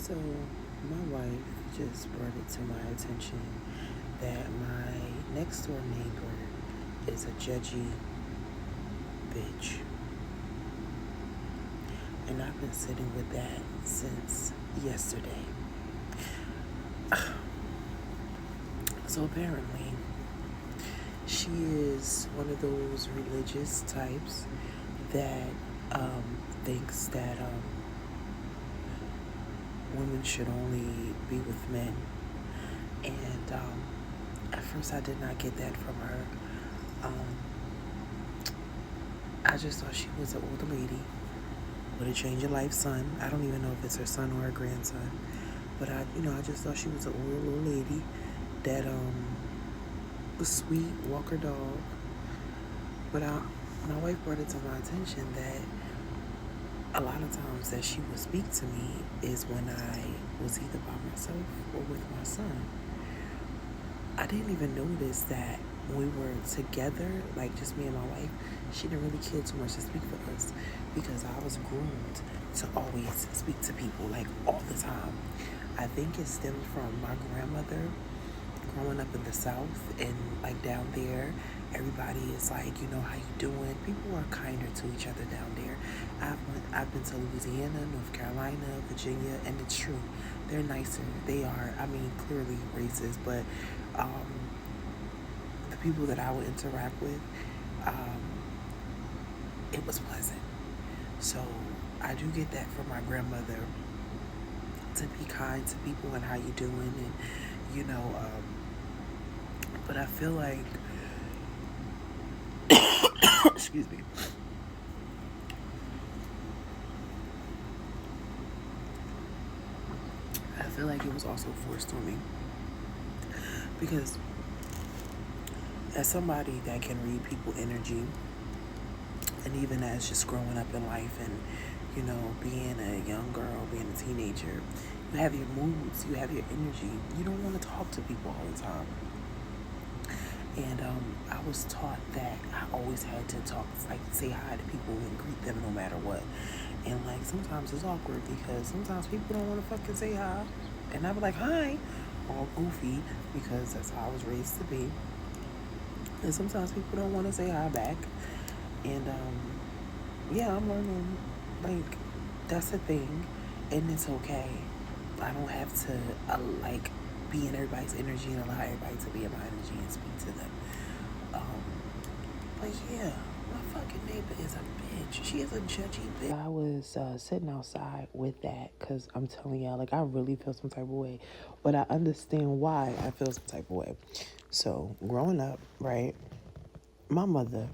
So, my wife just brought it to my attention that my next door neighbor is a judgy bitch. And I've been sitting with that since yesterday. So, apparently, she is one of those religious types that thinks that women should only be with men. And at first, I did not get that from her. Um, I just thought she was an older lady with a change of life son. I don't even know if it's her son or her grandson, but I just thought she was an older little lady that was sweet, walk her dog. But my wife brought it to my attention that a lot of times that she would speak to me is when I was either by myself or with my son. I didn't even notice that when we were together, like just me and my wife, she didn't really care too much to speak for us because I was groomed to always speak to people like all the time. I think it stemmed from my grandmother growing up in the South and like down there. Everybody is like, how you doing? People are kinder to each other down there. I've been to Louisiana, North Carolina, Virginia, and it's true. They're nicer. They are. I mean, clearly racist, but um, the people that I would interact with, um, it was pleasant. So I do get that from my grandmother to be kind to people and how you doing, and you know. But I feel like, excuse me, I feel like it was also forced on me because as somebody that can read people energy, and even as just growing up in life and being a young girl, being a teenager, you have your moods, you have your energy. You don't want to talk to people all the time. And I was taught that I always had to talk, like say hi to people and greet them no matter what. And like sometimes it's awkward because sometimes people don't want to fucking say hi. And I be like, hi, all goofy because that's how I was raised to be. And sometimes people don't want to say hi back. And yeah, I'm learning like that's a thing, and it's okay. I don't have to like be in everybody's energy and allow everybody to be in my energy and speak to them. Um, but yeah, my fucking neighbor is a bitch. She is a judgy bitch. I was sitting outside with that because I'm telling y'all, like I really feel some type of way, but I understand why I feel some type of way. So growing up, right, my mother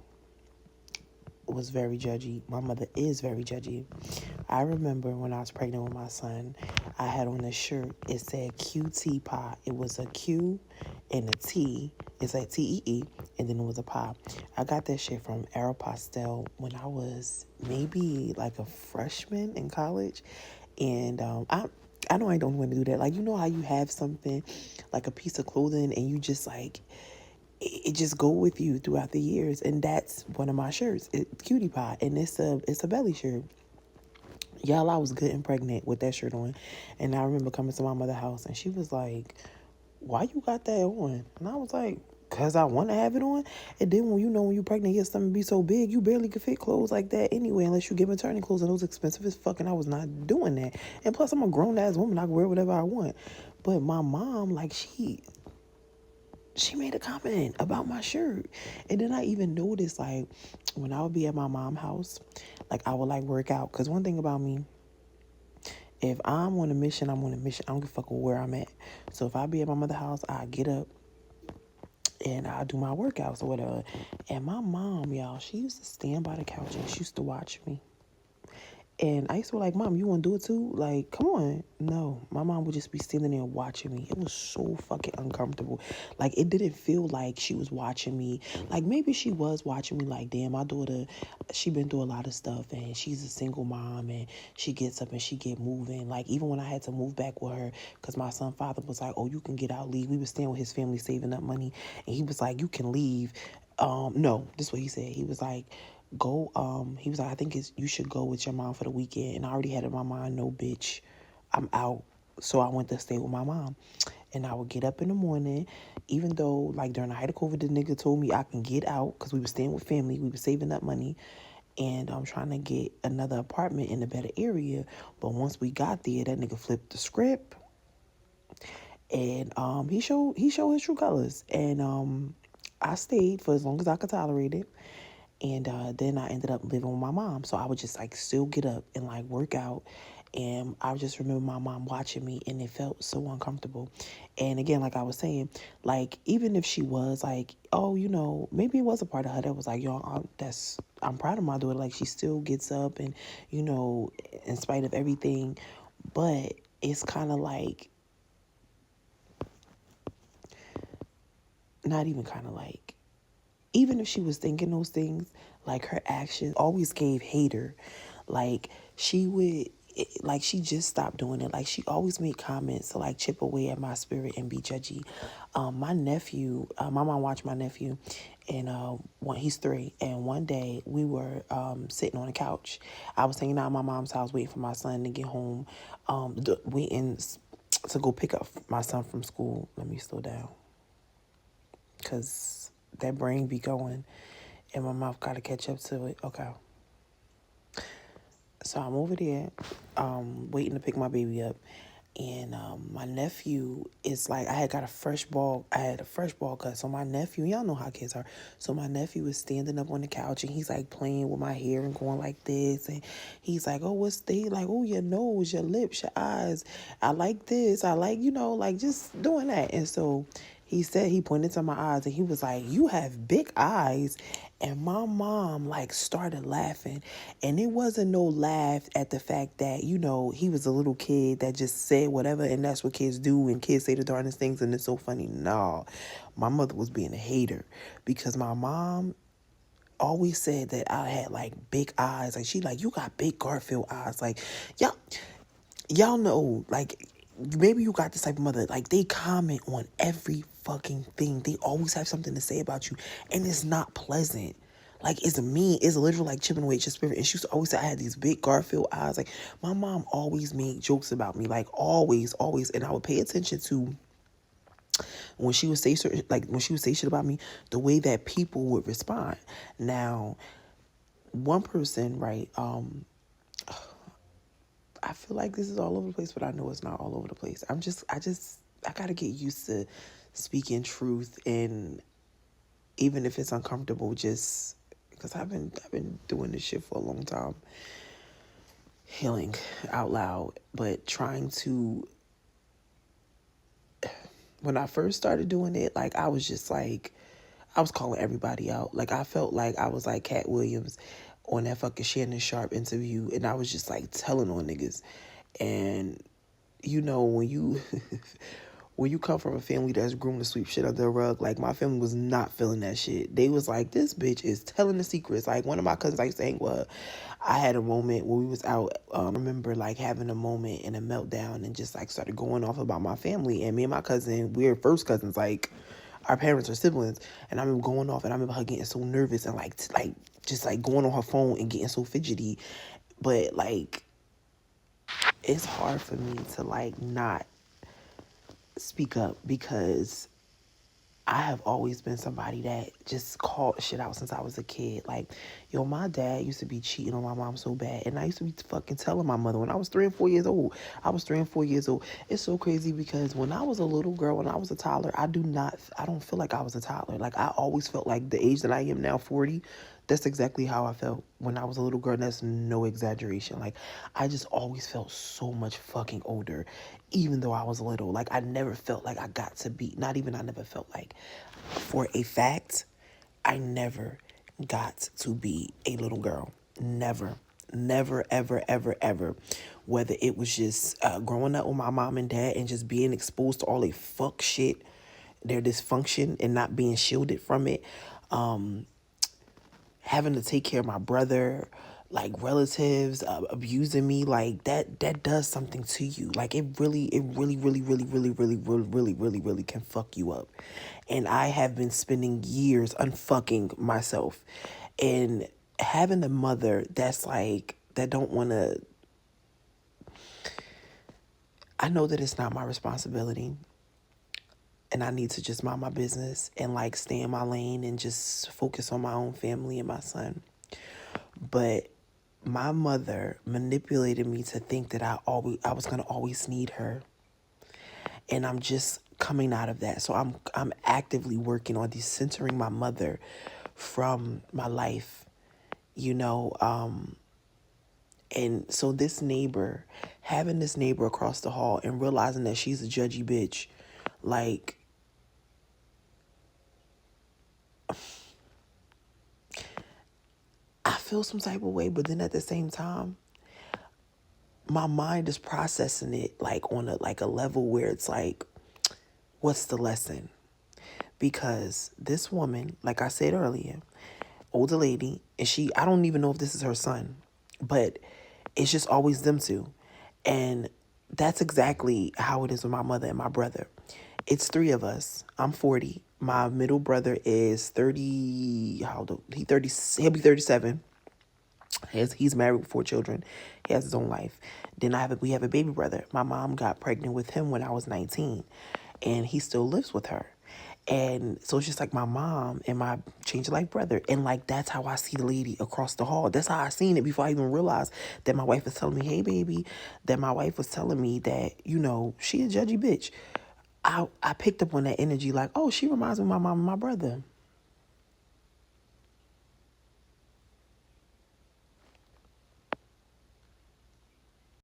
was very judgy. My mother is very judgy. I remember when I was pregnant with my son, I had on this shirt. It said QT pie. It was a Q and a T. It's like TEE, and then it was a pie. I got that shit from Aeropostale when I was maybe like a freshman in college, and I know I don't want to do that. Like how you have something like a piece of clothing and you just like it just go with you throughout the years, and that's one of my shirts. It's Cutie Pie, and it's a belly shirt. Y'all, I was good and pregnant with that shirt on, and I remember coming to my mother's house, and she was like, "Why you got that on?" And I was like, "Cause I want to have it on." And then when you're pregnant, your stomach be so big, you barely could fit clothes like that anyway, unless you get maternity clothes, and those expensive as fuck. And I was not doing that. And plus, I'm a grown ass woman; I can wear whatever I want. But my mom, like she made a comment about my shirt. And then I even noticed, like, when I would be at my mom's house, like, I would, like, work out. Because one thing about me, if I'm on a mission, I'm on a mission. I don't give a fuck where I'm at. So if I be at my mother's house, I get up and I do my workouts or whatever. And my mom, y'all, she used to stand by the couch and she used to watch me. And I used to be like, Mom, you want to do it too? Like, come on. No, my mom would just be standing there watching me. It was so fucking uncomfortable. Like, it didn't feel like she was watching me. Like, maybe she was watching me like, damn, my daughter, she been through a lot of stuff and she's a single mom and she gets up and she get moving. Like, even when I had to move back with her because my son's father was like, oh, you can get out, leave. We was staying with his family saving up money. And he was like, you can leave. No, this is what he said. He was like, go, he was like, I think you should go with your mom for the weekend. And I already had in my mind, no, bitch, I'm out. So I went to stay with my mom. And I would get up in the morning, even though, like, during the height of COVID, the nigga told me I can get out because we were staying with family. We were saving up money. And I'm trying to get another apartment in a better area. But once we got there, that nigga flipped the script. And he showed his true colors. And I stayed for as long as I could tolerate it. And then I ended up living with my mom. So I would just like still get up and like work out. And I just remember my mom watching me, and it felt so uncomfortable. And again, like I was saying, like even if she was like, oh, maybe it was a part of her that was like, yo, I'm proud of my daughter. Like she still gets up, and in spite of everything. But it's kind of like, not even kind of like, even if she was thinking those things, like her actions always gave hater. Like she would, like she just stopped doing it. Like she always made comments to like chip away at my spirit and be judgy. My nephew, my mom watched my nephew, and he's 3. And one day we were sitting on the couch. I was hanging out at my mom's house waiting for my son to get home, waiting to go pick up my son from school. Let me slow down, cause that brain be going and my mouth gotta catch up to it. Okay. So I'm over there, waiting to pick my baby up. And my nephew is like, I had a fresh ball cut. So my nephew, y'all know how kids are. So my nephew is standing up on the couch, and he's like playing with my hair and going like this. And he's like, oh, what's they like? Oh, your nose, your lips, your eyes. I like this. I like, like just doing that. And so he said, he pointed to my eyes, and he was like, you have big eyes. And my mom like started laughing, and it wasn't no laugh at the fact that, he was a little kid that just said whatever, and that's what kids do, and kids say the darndest things, and it's so funny. No, my mother was being a hater, because my mom always said that I had like big eyes. Like she like, you got big Garfield eyes. Like y'all know, like maybe you got this type of mother, like they comment on every fucking thing. They always have something to say about you, and it's not pleasant. Like it's mean. It's literally like chipping away at your spirit. And she used to always say I had these big Garfield eyes. Like my mom always made jokes about me, like always, always. And I would pay attention to when she would say certain, like when she would say shit about me, the way that people would respond. Now, one person, right? I feel like this is all over the place, but I know it's not all over the place. I gotta get used to speaking truth, and even if it's uncomfortable, just because I've been doing this shit for a long time, healing out loud, but trying to. When I first started doing it, like I was just like, I was calling everybody out. Like I felt like I was like Cat Williams on that fucking Shannon Sharp interview, and I was just like telling on niggas. And when you when you come from a family that's groomed to sweep shit under the rug, like my family was not feeling that shit. They was like, this bitch is telling the secrets. Like one of my cousins I used to hang with, I had a moment when we was out. I remember like having a moment and a meltdown and just like started going off about my family. And me and my cousin, we're first cousins, like our parents are siblings. And I remember going off, and I remember her getting so nervous and like just like going on her phone and getting so fidgety. But like it's hard for me to like not speak up, because I have always been somebody that just called shit out since I was a kid. Like, yo, my dad used to be cheating on my mom so bad. And I used to be fucking telling my mother when I was 3 and 4 years old. I was 3 and 4 years old. It's so crazy, because when I was a little girl, when I was a toddler, I don't feel like I was a toddler. Like, I always felt like the age that I am now, 40, that's exactly how I felt when I was a little girl. And that's no exaggeration. Like, I just always felt so much fucking older, even though I was little. Like, I never felt like I got to be, not even I never felt like, for a fact, I never got to be a little girl. Never. Never, ever, ever, ever. Whether it was just growing up with my mom and dad and just being exposed to all the fuck shit, their dysfunction, and not being shielded from it. Having to take care of my brother, like relatives abusing me, like that does something to you. Like it really, really can fuck you up. And I have been spending years unfucking myself, and having a mother that's like, that don't want to, I know that it's not my responsibility, and I need to just mind my business and like stay in my lane and just focus on my own family and my son. But my mother manipulated me to think that I was gonna always need her, and I'm just coming out of that. So I'm actively working on decentering my mother from my life, you know. And so having this neighbor across the hall and realizing that she's a judgy bitch, like, I feel some type of way, but then at the same time, my mind is processing it like on a level where it's like, what's the lesson? Because this woman, like I said earlier, older lady, and I don't even know if this is her son, but it's just always them two. And that's exactly how it is with my mother and my brother. It's three of us. I'm 40. My middle brother is 30. How old? He'll be 37. He's married with 4 children. He has his own life. Then we have a baby brother. My mom got pregnant with him when I was 19, and he still lives with her. And so it's just like my mom and my change of life brother. And like, that's how I see the lady across the hall. That's how I seen it before I even realized that my wife was telling me, hey, baby, that my wife was telling me that, she a judgy bitch. I picked up on that energy like, oh, she reminds me of my mom and my brother.